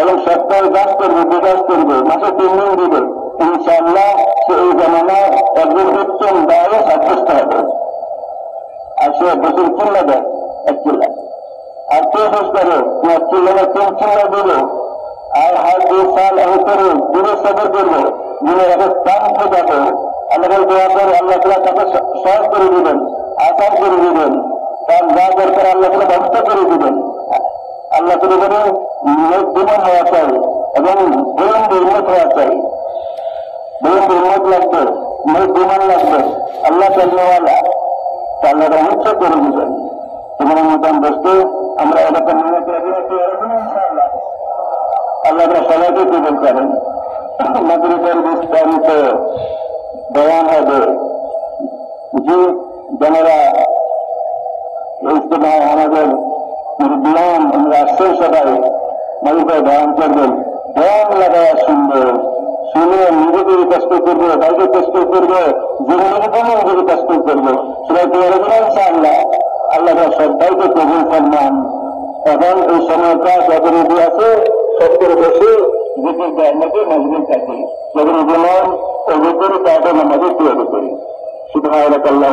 এবং সপ্তাহে কাজ করবে, বিকাশ করবে, মাসে 3 দিন দিবে, ইনশাআল্লাহ সে এই জামানায় একজন উত্তম দায়ে সাব্যস্ত হবে। আর সে বছর চিল্লা দেয়, 1 চিল্লা আর কোশিশ করো চিল্লানো চিল্লা দিলো আর হর 2 साल আমি করে দিনে সবর করবো দিনে একটা কাম থেকে যাবো আল্লাহকে দোয়া করে আল্লাহ তাআলা তাকে সহজ করে দিবেন, আসান করে দিবেন, তার যা দরকার আল্লাহ তাআলা ব্যবস্থা করে দিবেন। আল্লাহ তাআলা বলে নেকদিমান হওয়া চাই এবং বলন্দ উন্নত হওয়া চাই, বলন্দ উন্নত লাগবে, নেকদিমান লাগবে, আল্লাহ চাইনেওয়ালা আল্লাহ উচ্চ করে দিবেন। তোমার মতন বস্তু আমরা এরকম নিয়ত রাখি ইনশাআল্লাহ আল্লাহ তাআলা সবাইকে কবুল করেন। মাদ্রাসার বিস্তারিত বয়ান হবে যে যারা ইজতেমায় আমাদের মুরব্বিয়ান আমরা আসছে সবাই মাদ্রাসায় বয়ান করবেন, বয়ান লাগায়া শুনবে, শুনে নিজেদের কষ্ট করবো, বাইরে কষ্ট করবো, জীবনের জন্য নিজেকে কষ্ট করবো, সবাই তৈরি ইনশাআল্লাহ আল্লাহ সবাইকে কবুল ফরমান। এখন এই সময়টা যতটুকু আছে সত্তর বসে জিকির দেয় মধ্যে মজবুত থাকে, যখন জীবন ও ভিতরে তাকে আমাদের তৈরি করি। সুবহানাল্লাহ আল্লাহ